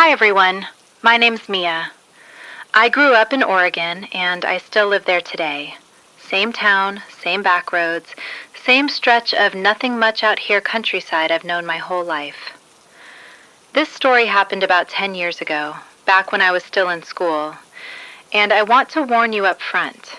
Hi everyone, my name's Mia. I grew up in Oregon and I still live there today. Same town, same back roads, same stretch of nothing much out here countryside I've known my whole life. This story happened about 10 years ago, back when I was still in school, and I want to warn you up front.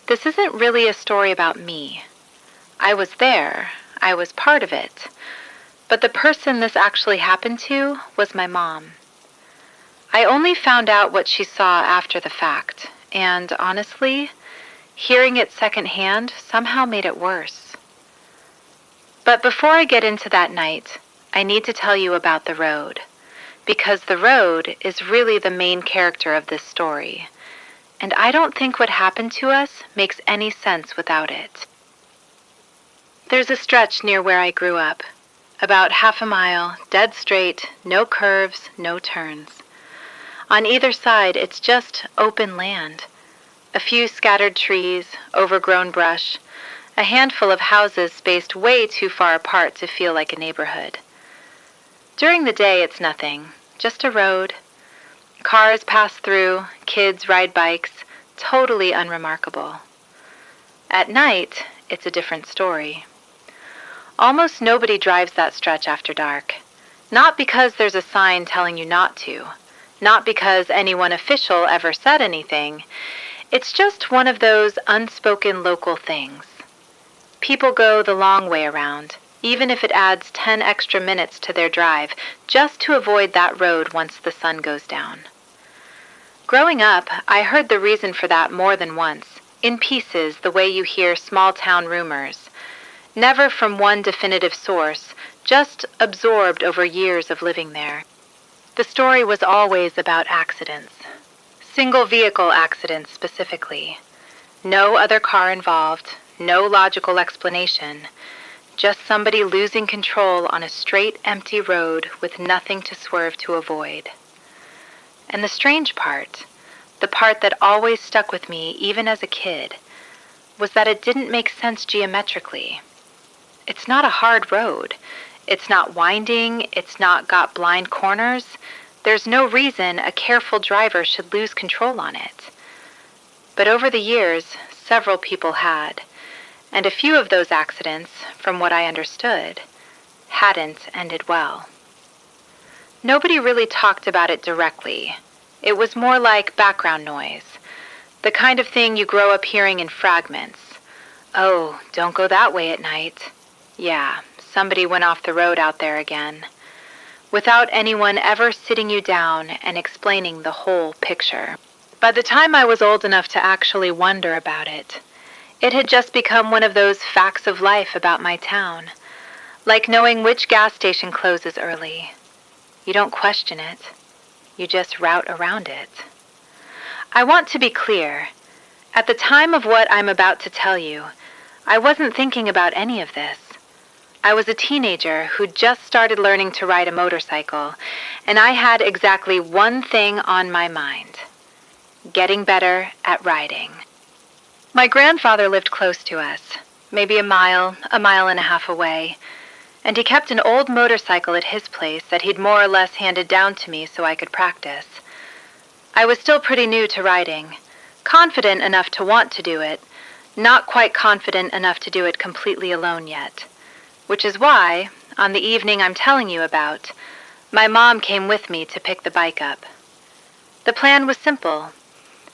This isn't really a story about me. I was there, I was part of it, but the person this actually happened to was my mom. I only found out what she saw after the fact, and honestly, hearing it secondhand somehow made it worse. But before I get into that night, I need to tell you about the road, because the road is really the main character of this story, and I don't think what happened to us makes any sense without it. There's a stretch near where I grew up, about half a mile, dead straight, no curves, no turns. On either side, it's just open land. A few scattered trees, overgrown brush, a handful of houses spaced way too far apart to feel like a neighborhood. During the day, it's nothing, just a road. Cars pass through, kids ride bikes, totally unremarkable. At night, it's a different story. Almost nobody drives that stretch after dark. Not because there's a sign telling you not to. Not because anyone official ever said anything. It's just one of those unspoken local things. People go the long way around, even if it adds 10 extra minutes to their drive, just to avoid that road once the sun goes down. Growing up, I heard the reason for that more than once, in pieces the way you hear small-town rumors. Never from one definitive source, just absorbed over years of living there. The story was always about accidents. Single vehicle accidents specifically. No other car involved, no logical explanation. Just somebody losing control on a straight, empty road with nothing to swerve to avoid. And the strange part, the part that always stuck with me even as a kid, was that it didn't make sense geometrically. It's not a hard road. It's not winding, it's not got blind corners. There's no reason a careful driver should lose control on it. But over the years, several people had, and a few of those accidents, from what I understood, hadn't ended well. Nobody really talked about it directly. It was more like background noise, the kind of thing you grow up hearing in fragments. Oh, don't go that way at night. Yeah, somebody went off the road out there again, without anyone ever sitting you down and explaining the whole picture. By the time I was old enough to actually wonder about it, it had just become one of those facts of life about my town, like knowing which gas station closes early. You don't question it, you just route around it. I want to be clear, at the time of what I'm about to tell you, I wasn't thinking about any of this. I was a teenager who just started learning to ride a motorcycle, and I had exactly one thing on my mind: getting better at riding. My grandfather lived close to us, maybe a mile and a half away, and he kept an old motorcycle at his place that he'd more or less handed down to me so I could practice. I was still pretty new to riding, confident enough to want to do it, not quite confident enough to do it completely alone yet. Which is why, on the evening I'm telling you about, my mom came with me to pick the bike up. The plan was simple: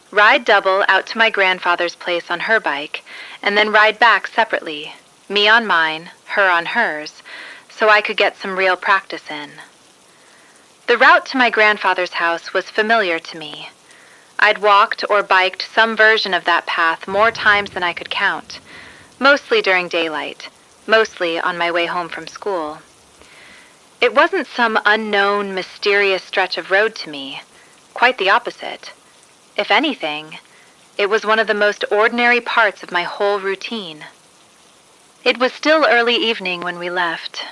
ride double out to my grandfather's place on her bike, and then ride back separately, me on mine, her on hers, so I could get some real practice in. The route to my grandfather's house was familiar to me. I'd walked or biked some version of that path more times than I could count, mostly during daylight. Mostly on my way home from school. It wasn't some unknown, mysterious stretch of road to me. Quite the opposite. If anything, it was one of the most ordinary parts of my whole routine. It was still early evening when we left.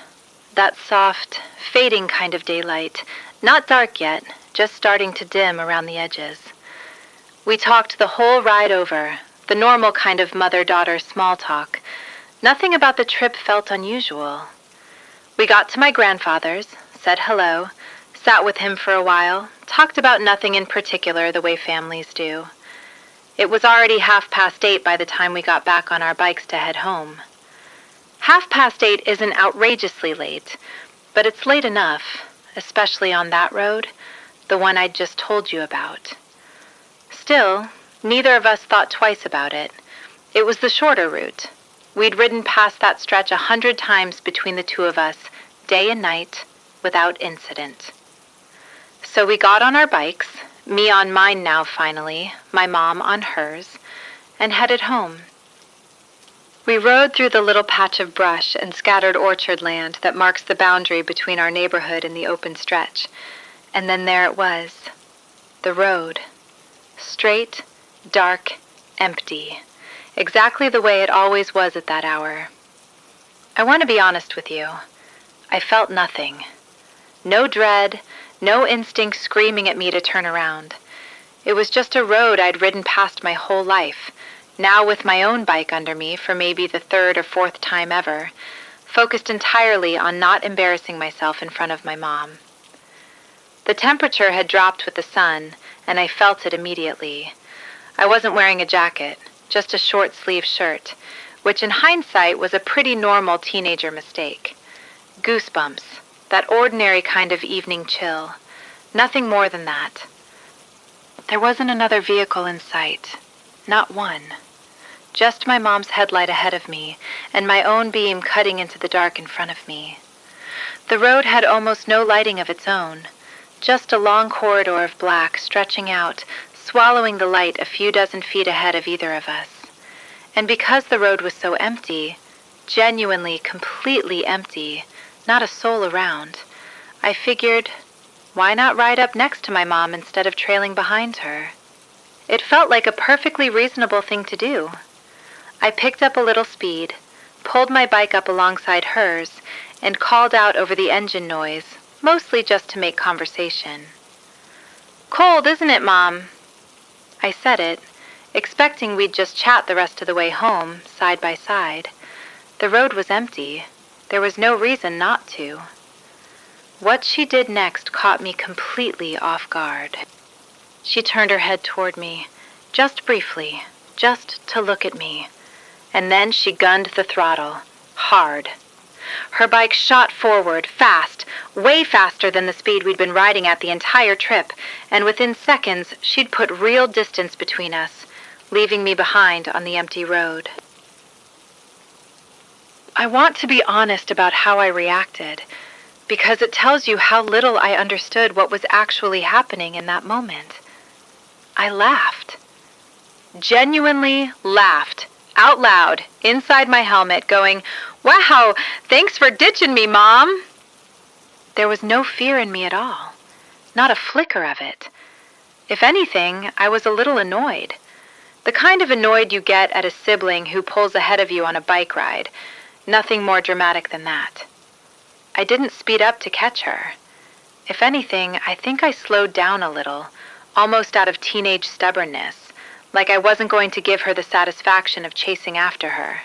That soft, fading kind of daylight, not dark yet, just starting to dim around the edges. We talked the whole ride over, the normal kind of mother-daughter small talk. Nothing about the trip felt unusual. We got to my grandfather's, said hello, Sat with him for a while, talked about nothing in particular the way families do. It was already 8:30 by the time we got back on our bikes to head home. 8:30 isn't outrageously late, but it's late enough, especially on that road, the one I'd just told you about. Still, neither of us thought twice about it. It was the shorter route. We'd ridden past that stretch 100 times between the two of us, day and night, without incident. So we got on our bikes, me on mine now finally, my mom on hers, and headed home. We rode through the little patch of brush and scattered orchard land that marks the boundary between our neighborhood and the open stretch, and then there it was, the road. Straight, dark, empty, exactly the way it always was at that hour. I want to be honest with you. I felt nothing. No dread, no instinct screaming at me to turn around. It was just a road I'd ridden past my whole life, now with my own bike under me for maybe the 3rd or 4th time ever, focused entirely on not embarrassing myself in front of my mom. The temperature had dropped with the sun, and I felt it immediately. I wasn't wearing a jacket, just a short-sleeved shirt, which in hindsight was a pretty normal teenager mistake. Goosebumps, that ordinary kind of evening chill, nothing more than that. There wasn't another vehicle in sight, not one. Just my mom's headlight ahead of me, and my own beam cutting into the dark in front of me. The road had almost no lighting of its own, just a long corridor of black stretching out, swallowing the light a few dozen feet ahead of either of us. And because the road was so empty, genuinely, completely empty, not a soul around, I figured, why not ride up next to my mom instead of trailing behind her? It felt like a perfectly reasonable thing to do. I picked up a little speed, pulled my bike up alongside hers, and called out over the engine noise, mostly just to make conversation. "Cold, isn't it, Mom?" I said it, expecting we'd just chat the rest of the way home, side by side. The road was empty. There was no reason not to. What she did next caught me completely off guard. She turned her head toward me, just briefly, just to look at me, and then she gunned the throttle, hard. Her bike shot forward, fast, way faster than the speed we'd been riding at the entire trip, and within seconds she'd put real distance between us, leaving me behind on the empty road. I want to be honest about how I reacted, because it tells you how little I understood what was actually happening in that moment. I laughed. Genuinely laughed, out loud, inside my helmet, going, "Wow, thanks for ditching me, Mom!" There was no fear in me at all, not a flicker of it. If anything, I was a little annoyed. The kind of annoyed you get at a sibling who pulls ahead of you on a bike ride. Nothing more dramatic than that. I didn't speed up to catch her. If anything, I think I slowed down a little, almost out of teenage stubbornness, like I wasn't going to give her the satisfaction of chasing after her.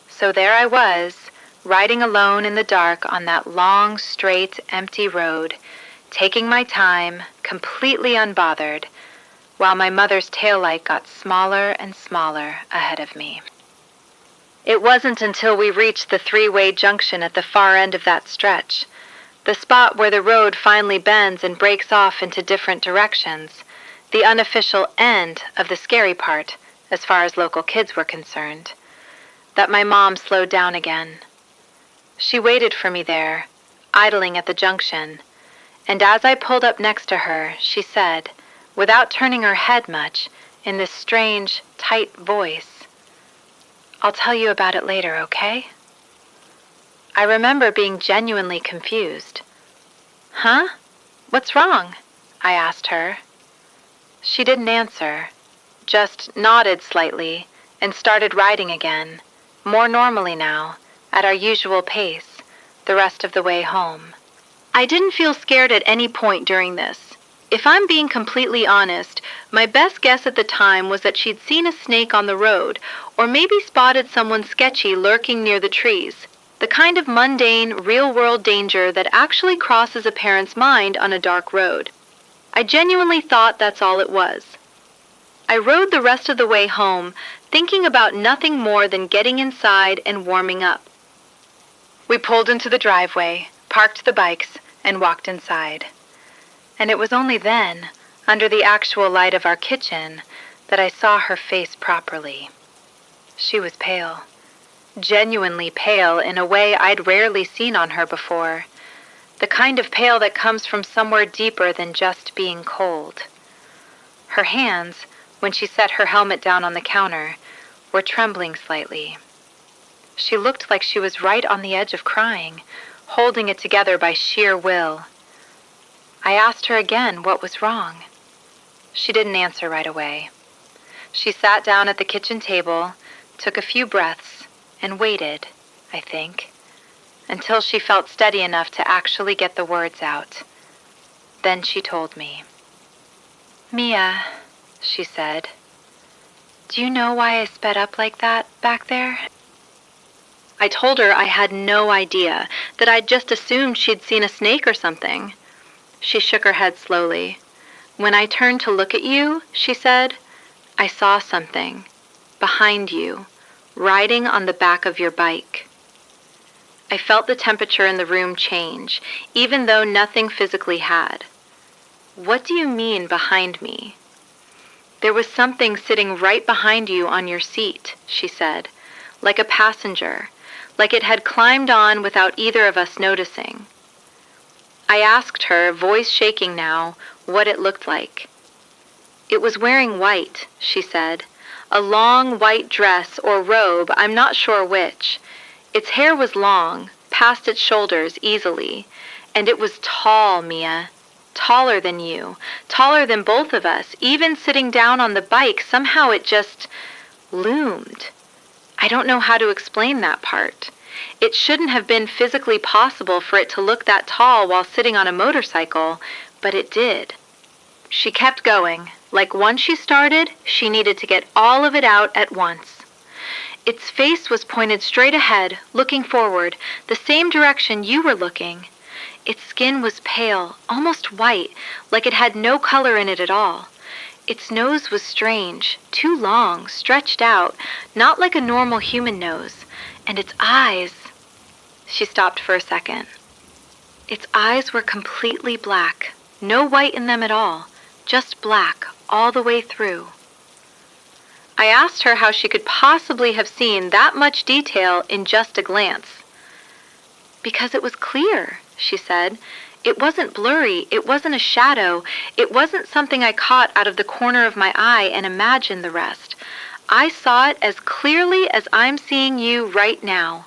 So there I was, riding alone in the dark on that long, straight, empty road, taking my time, completely unbothered, while my mother's taillight got smaller and smaller ahead of me. It wasn't until we reached the 3-way junction at the far end of that stretch, the spot where the road finally bends and breaks off into different directions, the unofficial end of the scary part, as far as local kids were concerned, that my mom slowed down again. She waited for me there, idling at the junction, and as I pulled up next to her, she said, without turning her head much, in this strange, tight voice, "I'll tell you about it later, okay?" I remember being genuinely confused. "Huh? What's wrong?" I asked her. She didn't answer, just nodded slightly and started riding again, more normally now, at our usual pace, the rest of the way home. I didn't feel scared at any point during this. If I'm being completely honest, my best guess at the time was that she'd seen a snake on the road, or maybe spotted someone sketchy lurking near the trees. The kind of mundane, real-world danger that actually crosses a parent's mind on a dark road. I genuinely thought that's all it was. I rode the rest of the way home, thinking about nothing more than getting inside and warming up. We pulled into the driveway, parked the bikes, and walked inside. And it was only then, under the actual light of our kitchen, that I saw her face properly. She was pale. Genuinely pale in a way I'd rarely seen on her before. The kind of pale that comes from somewhere deeper than just being cold. Her hands, when she set her helmet down on the counter, were trembling slightly. She looked like she was right on the edge of crying, holding it together by sheer will. I asked her again what was wrong. She didn't answer right away. She sat down at the kitchen table, took a few breaths, and waited, I think, until she felt steady enough to actually get the words out. Then she told me. "Mia," she said, "do you know why I sped up like that back there?" I told her I had no idea, that I'd just assumed she'd seen a snake or something. She shook her head slowly. "When I turned to look at you," she said, "I saw something, behind you, riding on the back of your bike." I felt the temperature in the room change, even though nothing physically had. "What do you mean behind me?" "There was something sitting right behind you on your seat," she said, "like a passenger, like it had climbed on without either of us noticing." I asked her, voice shaking now, what it looked like. "It was wearing white," she said, "a long white dress or robe, I'm not sure which. Its hair was long, past its shoulders easily, and it was tall, Mia. Taller than you, taller than both of us. Even sitting down on the bike, somehow it just loomed. I don't know how to explain that part. It shouldn't have been physically possible for it to look that tall while sitting on a motorcycle, but it did." She kept going, like once she started, she needed to get all of it out at once. "Its face was pointed straight ahead, looking forward, the same direction you were looking. Its skin was pale, almost white, like it had no color in it at all. Its nose was strange, too long, stretched out, not like a normal human nose. And its eyes—" She stopped for a second. "Its eyes were completely black, no white in them at all, just black all the way through." I asked her how she could possibly have seen that much detail in just a glance. "Because it was clear," she said. "It wasn't blurry, it wasn't a shadow, it wasn't something I caught out of the corner of my eye and imagined the rest. I saw it as clearly as I'm seeing you right now.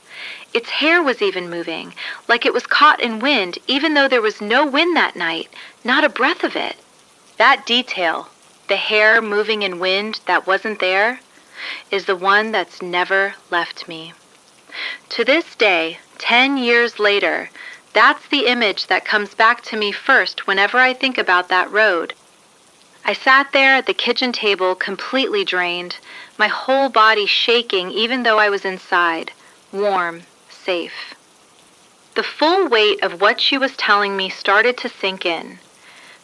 Its hair was even moving, like it was caught in wind, even though there was no wind that night, not a breath of it. That detail, the hair moving in wind that wasn't there, is the one that's never left me. To this day, 10 years later, that's the image that comes back to me first whenever I think about that road. I sat there at the kitchen table completely drained, my whole body shaking even though I was inside, warm, safe. The full weight of what she was telling me started to sink in.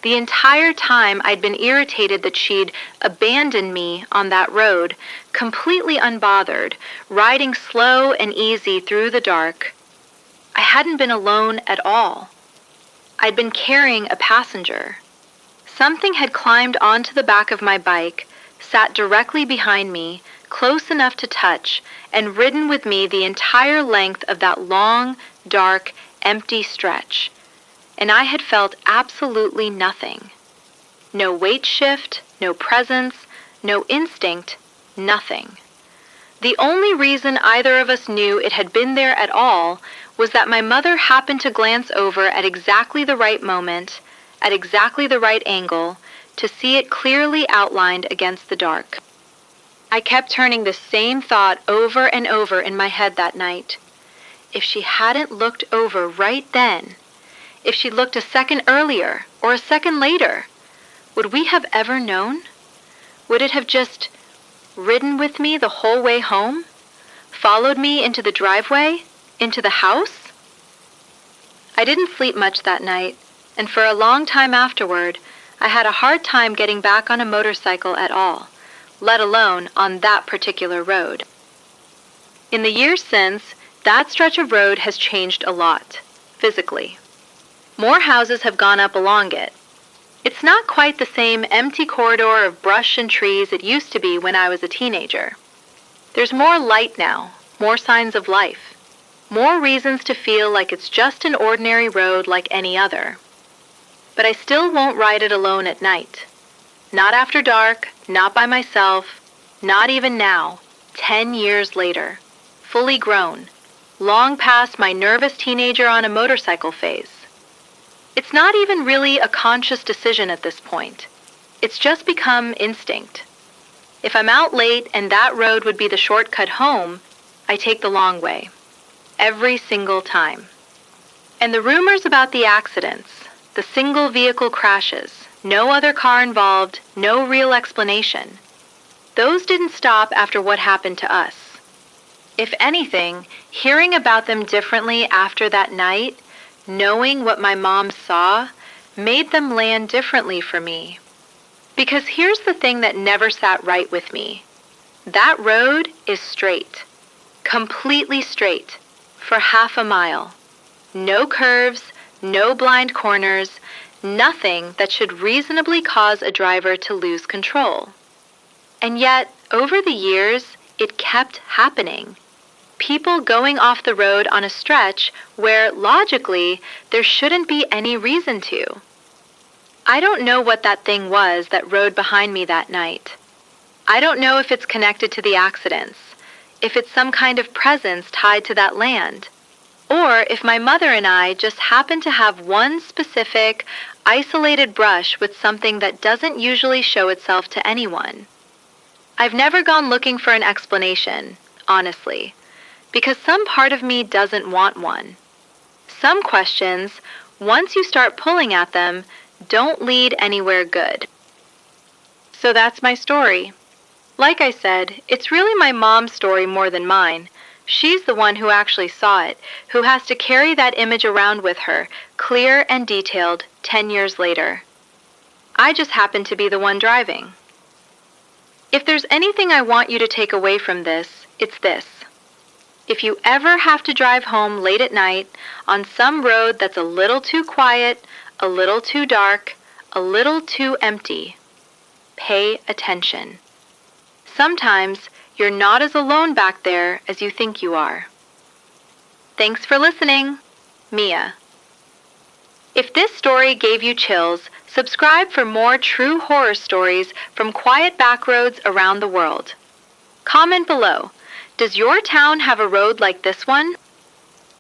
The entire time I'd been irritated that she'd abandoned me on that road, completely unbothered, riding slow and easy through the dark. I hadn't been alone at all. I'd been carrying a passenger. Something had climbed onto the back of my bike, sat directly behind me, close enough to touch, and ridden with me the entire length of that long, dark, empty stretch. And I had felt absolutely nothing. No weight shift, no presence, no instinct, nothing. The only reason either of us knew it had been there at all was that my mother happened to glance over at exactly the right moment, at exactly the right angle, to see it clearly outlined against the dark. I kept turning the same thought over and over in my head that night. If she hadn't looked over right then, if she'd looked a second earlier or a second later, would we have ever known? Would it have just ridden with me the whole way home? Followed me into the driveway? Into the house? I didn't sleep much that night, and for a long time afterward, I had a hard time getting back on a motorcycle at all, let alone on that particular road. In the years since, that stretch of road has changed a lot, physically. More houses have gone up along it. It's not quite the same empty corridor of brush and trees it used to be when I was a teenager. There's more light now, more signs of life, more reasons to feel like it's just an ordinary road like any other. But I still won't ride it alone at night. Not after dark, not by myself, not even now, 10 years later, fully grown, long past my nervous teenager on a motorcycle phase. It's not even really a conscious decision at this point. It's just become instinct. If I'm out late and that road would be the shortcut home, I take the long way. Every single time. And the rumors about the accidents, the single vehicle crashes, no other car involved, no real explanation, those didn't stop after what happened to us. If anything, hearing about them differently after that night, knowing what my mom saw, made them land differently for me. Because here's the thing that never sat right with me. That road is straight. Completely straight. For half a mile. No curves, no blind corners, nothing that should reasonably cause a driver to lose control. And yet, over the years, it kept happening. People going off the road on a stretch where, logically, there shouldn't be any reason to. I don't know what that thing was that rode behind me that night. I don't know if it's connected to the accidents, if it's some kind of presence tied to that land, or if my mother and I just happen to have one specific, isolated brush with something that doesn't usually show itself to anyone. I've never gone looking for an explanation, honestly, because some part of me doesn't want one. Some questions, once you start pulling at them, don't lead anywhere good. So that's my story. Like I said, it's really my mom's story more than mine. She's the one who actually saw it, who has to carry that image around with her, clear and detailed, 10 years later. I just happen to be the one driving. If there's anything I want you to take away from this, it's this. If you ever have to drive home late at night on some road that's a little too quiet, a little too dark, a little too empty, pay attention. Sometimes you're not as alone back there as you think you are. Thanks for listening. Mia. If this story gave you chills, subscribe for more true horror stories from quiet backroads around the world. Comment below. Does your town have a road like this one?